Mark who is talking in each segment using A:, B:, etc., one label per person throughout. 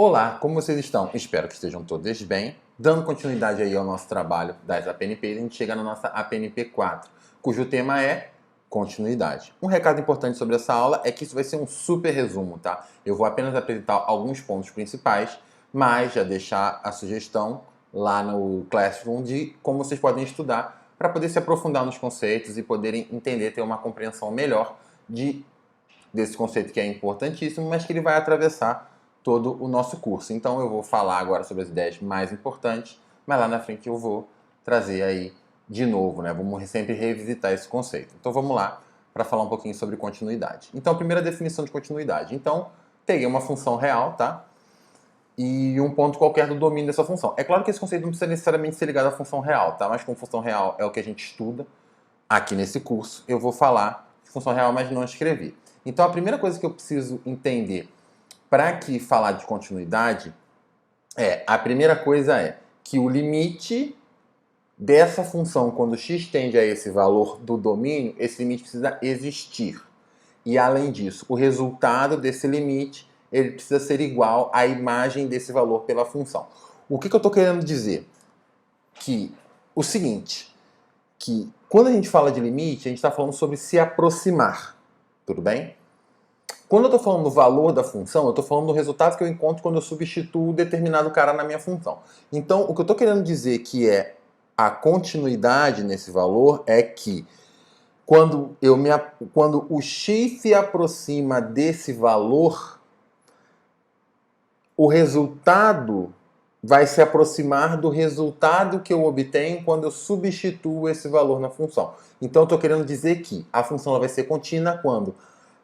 A: Olá, como vocês estão? Espero que estejam todos bem. Dando continuidade aí ao nosso trabalho das APNPs, a gente chega na nossa APNP 4, cujo tema é continuidade. Um recado importante sobre essa aula é que isso vai ser um super resumo, tá? Eu vou apenas apresentar alguns pontos principais, mas já deixar a sugestão lá no Classroom de como vocês podem estudar para poder se aprofundar nos conceitos e poderem entender, ter uma compreensão melhor desse conceito que é importantíssimo, mas que ele vai atravessar todo o nosso curso. Então eu vou falar agora sobre as ideias mais importantes, mas lá na frente eu vou trazer aí de novo, né? Vamos sempre revisitar esse conceito. Então vamos lá para falar um pouquinho sobre continuidade. Então a primeira definição de continuidade. Então peguei uma função real, tá? E um ponto qualquer do domínio dessa função. É claro que esse conceito não precisa necessariamente ser ligado à função real, tá? Mas como função real é o que a gente estuda aqui nesse curso, eu vou falar de função real, mas não escrever. Então a primeira coisa que eu preciso entender para que falar de continuidade a primeira coisa é que o limite dessa função, quando x tende a esse valor do domínio, esse limite precisa existir. E além disso, o resultado desse limite ele precisa ser igual à imagem desse valor pela função. O que eu estou querendo dizer? Que o seguinte, que quando a gente fala de limite, a gente está falando sobre se aproximar, tudo bem? Quando eu estou falando do valor da função, eu estou falando do resultado que eu encontro quando eu substituo determinado cara na minha função. Então, o que eu estou querendo dizer que é a continuidade nesse valor é que quando o x se aproxima desse valor, o resultado vai se aproximar do resultado que eu obtenho quando eu substituo esse valor na função. Então, eu estou querendo dizer que a função ela vai ser contínua quando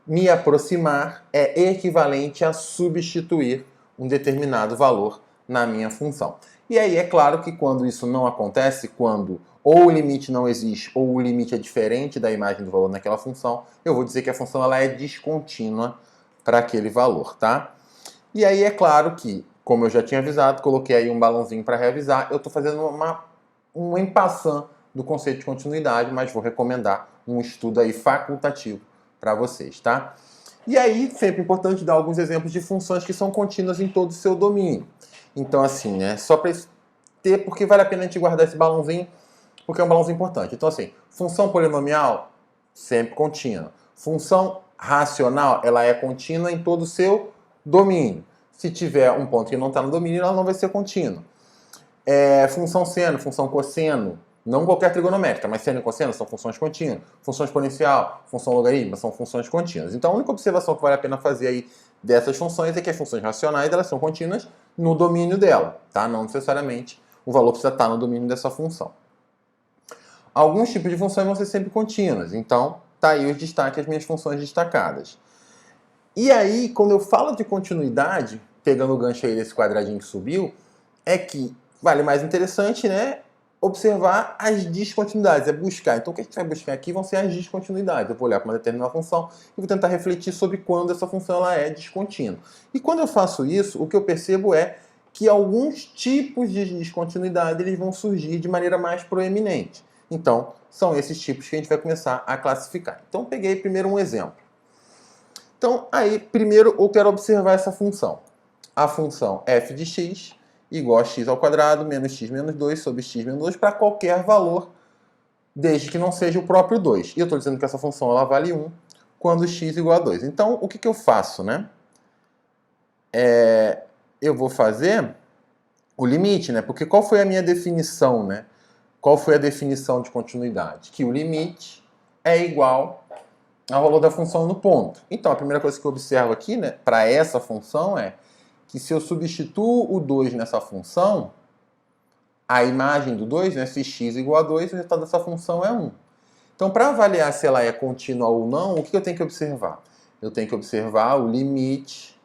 A: me aproximar é equivalente a substituir um determinado valor na minha função. E aí é claro que quando isso não acontece, quando ou o limite não existe ou o limite é diferente da imagem do valor naquela função, eu vou dizer que a função ela é descontínua para aquele valor, tá? E aí é claro que, como eu já tinha avisado, coloquei aí um balãozinho para reavisar, eu estou fazendo um en passant do conceito de continuidade, mas vou recomendar um estudo aí facultativo para vocês, tá? E aí, sempre importante dar alguns exemplos de funções que são contínuas em todo o seu domínio. Então, assim, né, só para ter, porque vale a pena a gente guardar esse balãozinho, porque é um balãozinho importante. Então, assim, função polinomial, sempre contínua. Função racional, ela é contínua em todo o seu domínio. Se tiver um ponto que não está no domínio, ela não vai ser contínua. Função seno, função cosseno, não qualquer trigonométrica, mas seno e cosseno são funções contínuas. Função exponencial, função logarítmica são funções contínuas. Então a única observação que vale a pena fazer aí dessas funções é que as funções racionais elas são contínuas no domínio dela, tá? Não necessariamente o valor precisa estar no domínio dessa função. Alguns tipos de funções vão ser sempre contínuas, então tá aí os destaques, as minhas funções destacadas. E aí, quando eu falo de continuidade, pegando o gancho aí desse quadradinho que subiu, é que vale mais interessante, né? Observar as descontinuidades, é buscar. Então, o que a gente vai buscar aqui vão ser as descontinuidades. Eu vou olhar para uma determinada função e vou tentar refletir sobre quando essa função ela é descontínua. E quando eu faço isso, o que eu percebo é que alguns tipos de descontinuidade eles vão surgir de maneira mais proeminente. Então, são esses tipos que a gente vai começar a classificar. Então, peguei primeiro um exemplo. Então, aí, primeiro eu quero observar essa função. A função f de x igual a x ao quadrado menos x menos 2 sobre x menos 2 para qualquer valor, desde que não seja o próprio 2. E eu estou dizendo que essa função ela vale 1 quando x igual a 2. Então, o que eu faço, né? Eu vou fazer o limite, né? Porque qual foi a minha definição, né? Qual foi a definição de continuidade? Que o limite é igual ao valor da função no ponto. Então, a primeira coisa que eu observo aqui, né, para essa função é que se eu substituo o 2 nessa função, a imagem do 2, né, se x igual a 2, o resultado dessa função é 1. Então, para avaliar se ela é contínua ou não, o que eu tenho que observar? Eu tenho que observar o limite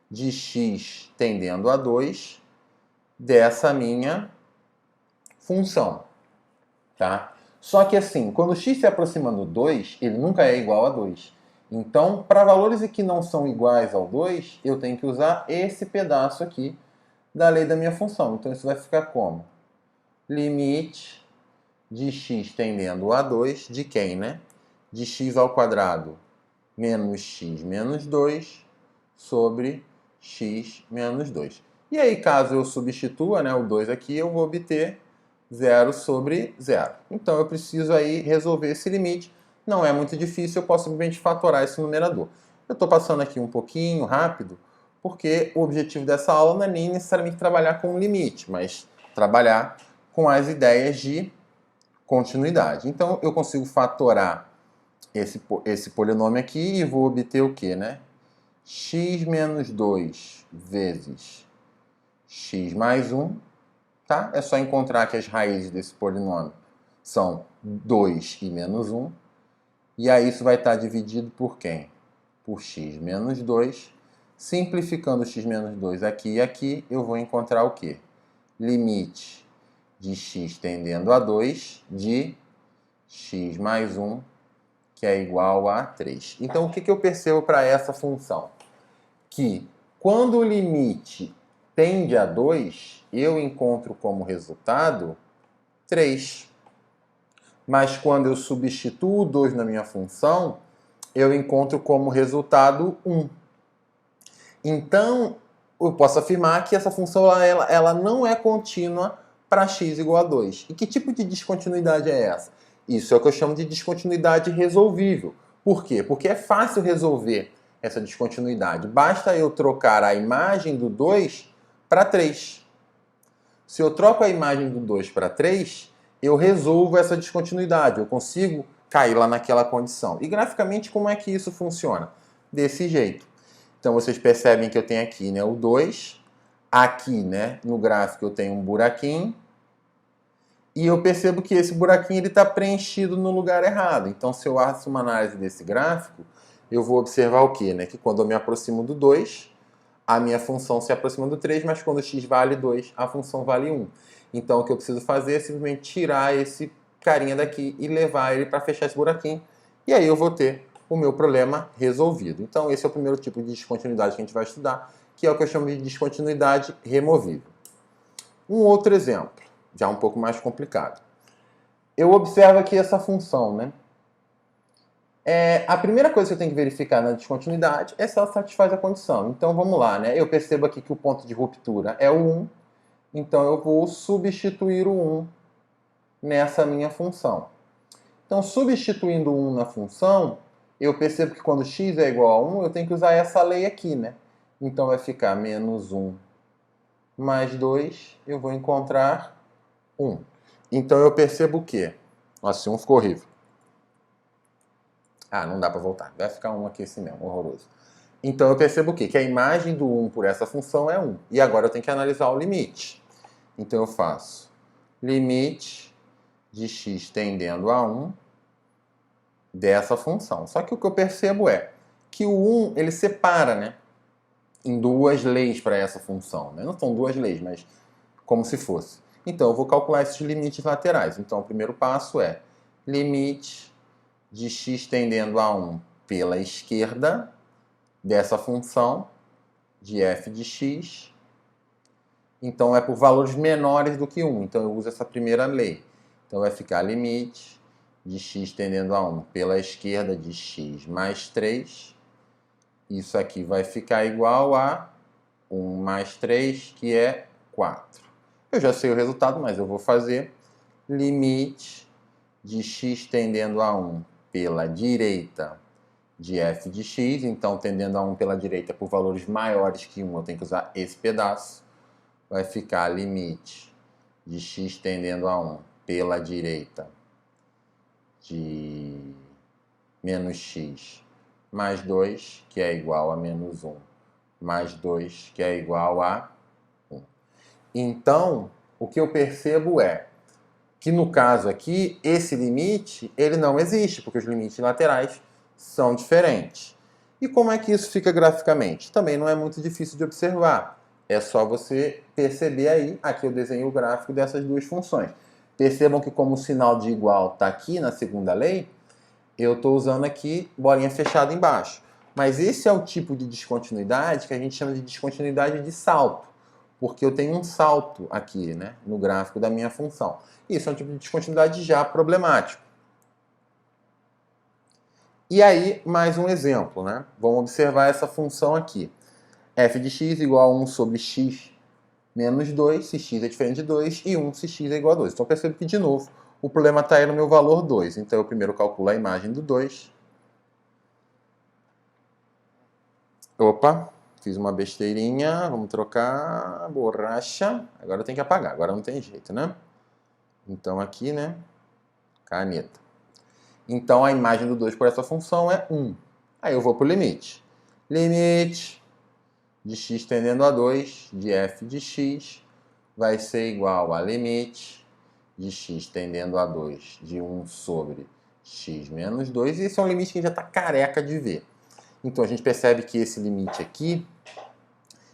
A: de x tendendo a 2 dessa minha função, tá? Só que assim, quando x se aproxima do 2, ele nunca é igual a 2. Então, para valores que não são iguais ao 2, eu tenho que usar esse pedaço aqui da lei da minha função. Então, isso vai ficar como? Limite de x tendendo a 2, de quem, né? De x ao quadrado menos x menos 2 sobre x menos 2. E aí, caso eu substitua, né, o 2 aqui, eu vou obter 0 sobre 0. Então, eu preciso aí resolver esse limite. Não é muito difícil, eu posso simplesmente fatorar esse numerador. Eu estou passando aqui um pouquinho rápido, porque o objetivo dessa aula não é nem necessariamente trabalhar com o limite, mas trabalhar com as ideias de continuidade. Então, eu consigo fatorar esse polinômio aqui e vou obter o quê, né? X menos 2 vezes x mais 1, tá? É só encontrar que as raízes desse polinômio são 2 e menos 1. E aí isso vai estar dividido por quem? Por x menos 2. Simplificando x menos 2 aqui e aqui, eu vou encontrar o quê? Limite de x tendendo a 2 de x mais 1, que é igual a 3. Então, o que eu percebo para essa função? Que quando o limite tende a 2, eu encontro como resultado 3. Mas quando eu substituo o 2 na minha função, eu encontro como resultado 1. Então, eu posso afirmar que essa função ela não é contínua para x igual a 2. E que tipo de descontinuidade é essa? Isso é o que eu chamo de descontinuidade resolvível. Por quê? Porque é fácil resolver essa descontinuidade. Basta eu trocar a imagem do 2 para 3. Se eu troco a imagem do 2 para 3, eu resolvo essa descontinuidade. Eu consigo cair lá naquela condição. E graficamente, como é que isso funciona? Desse jeito. Então, vocês percebem que eu tenho aqui, né, o 2. Aqui, né, no gráfico, eu tenho um buraquinho. E eu percebo que esse buraquinho está preenchido no lugar errado. Então, se eu faço uma análise desse gráfico, eu vou observar o quê? Né? Que quando eu me aproximo do 2, a minha função se aproxima do 3, mas quando x vale 2, a função vale 1. Então, o que eu preciso fazer é simplesmente tirar esse carinha daqui e levar ele para fechar esse buraquinho. E aí eu vou ter o meu problema resolvido. Então, esse é o primeiro tipo de descontinuidade que a gente vai estudar, que é o que eu chamo de descontinuidade removível. Um outro exemplo, já um pouco mais complicado. Eu observo aqui essa função, né? A primeira coisa que eu tenho que verificar na descontinuidade é se ela satisfaz a condição. Então, vamos lá, né? Eu percebo aqui que o ponto de ruptura é o 1, então eu vou substituir o 1 nessa minha função. Então, substituindo o 1 na função, eu percebo que quando x é igual a 1, eu tenho que usar essa lei aqui, né? Então, vai ficar menos 1 mais 2, eu vou encontrar 1. Então, eu percebo o quê? Nossa, esse 1 ficou horrível. Ah, não dá para voltar. Vai ficar 1 aqui assim mesmo, horroroso. Então, eu percebo o quê? Que a imagem do 1 por essa função é 1. E agora eu tenho que analisar o limite. Então, eu faço limite de x tendendo a 1 dessa função. Só que o que eu percebo é que o 1, ele separa, né, em duas leis para essa função. Né? Não são duas leis, mas como se fosse. Então, eu vou calcular esses limites laterais. Então, o primeiro passo é limite de x tendendo a 1 pela esquerda dessa função de f de x. Então, é por valores menores do que 1. Então, eu uso essa primeira lei. Então, vai ficar limite de x tendendo a 1 pela esquerda de x mais 3. Isso aqui vai ficar igual a 1 mais 3, que é 4. Eu já sei o resultado, mas eu vou fazer limite de x tendendo a 1 pela direita de f de x. Então, tendendo a 1 pela direita por valores maiores que 1, eu tenho que usar esse pedaço. Vai ficar limite de x tendendo a 1 pela direita de menos x mais 2, que é igual a menos 1, mais 2, que é igual a 1. Então, o que eu percebo é que, no caso aqui, esse limite ele não existe, porque os limites laterais são diferentes. E como é que isso fica graficamente? Também não é muito difícil de observar. É só você perceber aí, aqui eu desenho o gráfico dessas duas funções. Percebam que como o sinal de igual está aqui na segunda lei, eu estou usando aqui bolinha fechada embaixo. Mas esse é o tipo de descontinuidade que a gente chama de descontinuidade de salto, porque eu tenho um salto aqui, né, no gráfico da minha função. Isso é um tipo de descontinuidade já problemático. E aí, mais um exemplo, né? Vamos observar essa função aqui. f de x igual a 1 sobre x menos 2, se x é diferente de 2, e 1 se x é igual a 2. Então percebo que, de novo, o problema está aí no meu valor 2. Então eu primeiro calculo a imagem do 2. Opa, fiz uma besteirinha, vamos trocar borracha. Agora eu tenho que apagar, agora não tem jeito, né? Então aqui, né, caneta. Então a imagem do 2 por essa função é 1. Aí eu vou para o limite. Limite de x tendendo a 2 de f de x vai ser igual a limite de x tendendo a 2 de 1 sobre x menos 2. E esse é um limite que a gente já está careca de ver. Então a gente percebe que esse limite aqui,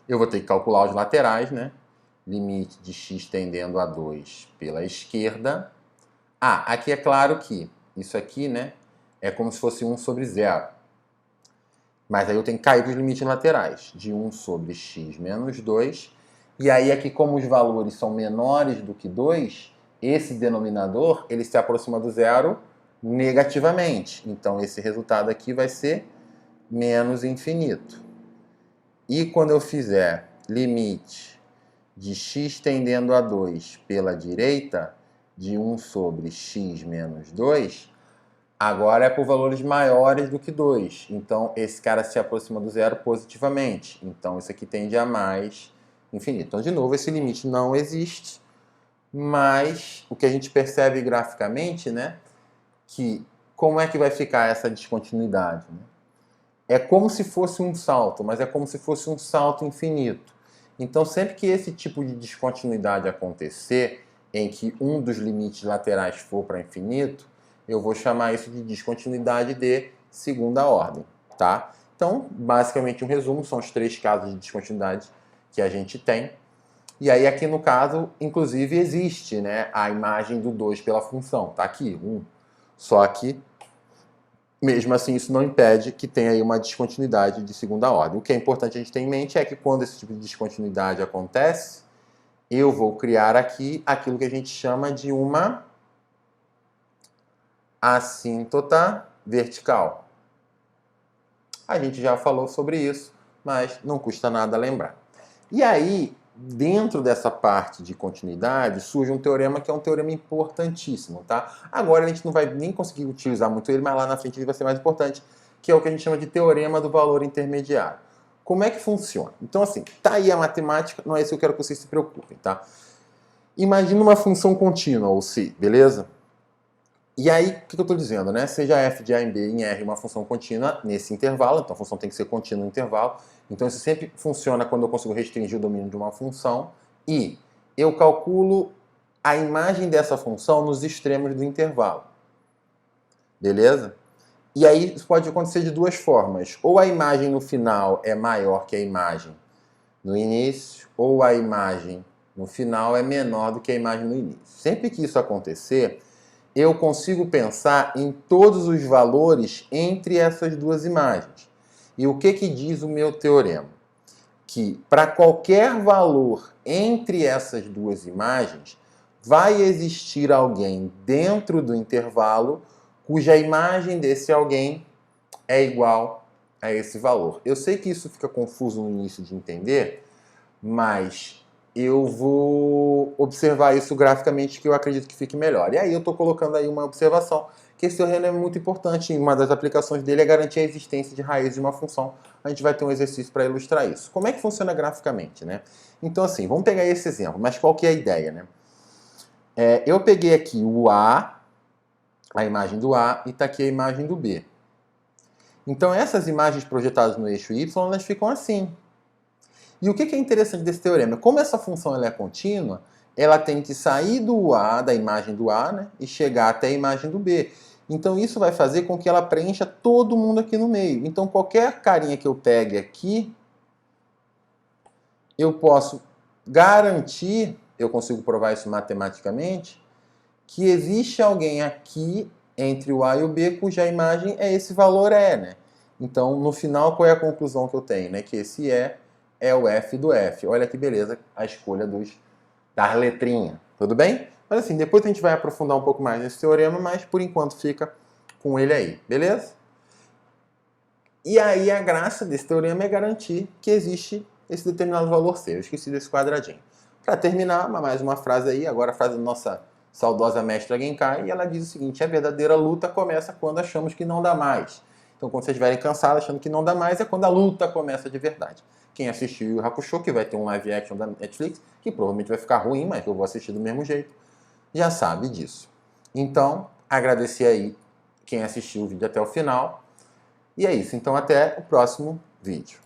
A: eu vou ter que calcular os laterais, né? Limite de x tendendo a 2 pela esquerda. Ah, aqui é claro que isso aqui, né, é como se fosse 1 sobre 0. Mas aí eu tenho que cair para os limites laterais, de 1 sobre x menos 2. E aí aqui, como os valores são menores do que 2, esse denominador ele se aproxima do zero negativamente. Então esse resultado aqui vai ser menos infinito. E quando eu fizer limite de x tendendo a 2 pela direita, de 1 sobre x menos 2, agora é por valores maiores do que 2. Então, esse cara se aproxima do zero positivamente. Então, isso aqui tende a mais infinito. Então, de novo, esse limite não existe. Mas o que a gente percebe graficamente, né, que como é que vai ficar essa descontinuidade? Né? É como se fosse um salto, mas é como se fosse um salto infinito. Então, sempre que esse tipo de descontinuidade acontecer, em que um dos limites laterais for para infinito, eu vou chamar isso de descontinuidade de segunda ordem, tá? Então, basicamente, um resumo, são os 3 casos de descontinuidade que a gente tem. E aí, aqui no caso, inclusive, existe, né, a imagem do 2 pela função. Tá aqui, 1. Só que, mesmo assim, isso não impede que tenha aí uma descontinuidade de segunda ordem. O que é importante a gente ter em mente é que quando esse tipo de descontinuidade acontece, eu vou criar aqui aquilo que a gente chama de uma assíntota vertical. A gente já falou sobre isso, mas não custa nada lembrar. E aí, dentro dessa parte de continuidade, surge um teorema que é um teorema importantíssimo, tá? Agora a gente não vai nem conseguir utilizar muito ele, mas lá na frente ele vai ser mais importante, que é o que a gente chama de teorema do valor intermediário. Como é que funciona? Então, assim, tá aí a matemática, não é isso que eu quero que vocês se preocupem, tá? Imagina uma função contínua, ou C, beleza? E aí, o que eu estou dizendo, né? Seja f de a em b em R uma função contínua nesse intervalo, então a função tem que ser contínua no intervalo. Então isso sempre funciona quando eu consigo restringir o domínio de uma função e eu calculo a imagem dessa função nos extremos do intervalo. Beleza? E aí isso pode acontecer de duas formas. Ou a imagem no final é maior que a imagem no início, ou a imagem no final é menor do que a imagem no início. Sempre que isso acontecer, eu consigo pensar em todos os valores entre essas duas imagens. E o que diz o meu teorema? Que para qualquer valor entre essas duas imagens, vai existir alguém dentro do intervalo cuja imagem desse alguém é igual a esse valor. Eu sei que isso fica confuso no início de entender, mas eu vou observar isso graficamente que eu acredito que fique melhor. E aí eu estou colocando aí uma observação, que esse teorema é muito importante, e uma das aplicações dele é garantir a existência de raiz de uma função. A gente vai ter um exercício para ilustrar isso. Como é que funciona graficamente, né? Então assim, vamos pegar esse exemplo, mas qual que é a ideia, né? Eu peguei aqui o A, a imagem do A, e está aqui a imagem do B. Então essas imagens projetadas no eixo Y, elas ficam assim. E o que é interessante desse teorema? Como essa função ela é contínua, ela tem que sair do A, da imagem do A, né, e chegar até a imagem do B. Então isso vai fazer com que ela preencha todo mundo aqui no meio. Então qualquer carinha que eu pegue aqui, eu posso garantir, eu consigo provar isso matematicamente, que existe alguém aqui entre o A e o B cuja imagem é esse valor E, né? Então, no final, qual é a conclusão que eu tenho? Né? Que esse E é o F do F. Olha que beleza a escolha das letrinhas. Tudo bem? Mas assim, depois a gente vai aprofundar um pouco mais nesse teorema, mas por enquanto fica com ele aí, beleza? E aí a graça desse teorema é garantir que existe esse determinado valor C. Eu esqueci desse quadradinho. Para terminar, mais uma frase aí, agora a frase da nossa saudosa mestra Genkai, e ela diz o seguinte: a verdadeira luta começa quando achamos que não dá mais. Então, quando vocês estiverem cansados achando que não dá mais, é quando a luta começa de verdade. Quem assistiu Yu Yu Hakusho, que vai ter um live action da Netflix, que provavelmente vai ficar ruim, mas eu vou assistir do mesmo jeito, já sabe disso. Então, agradecer aí quem assistiu o vídeo até o final. E é isso. Então, até o próximo vídeo.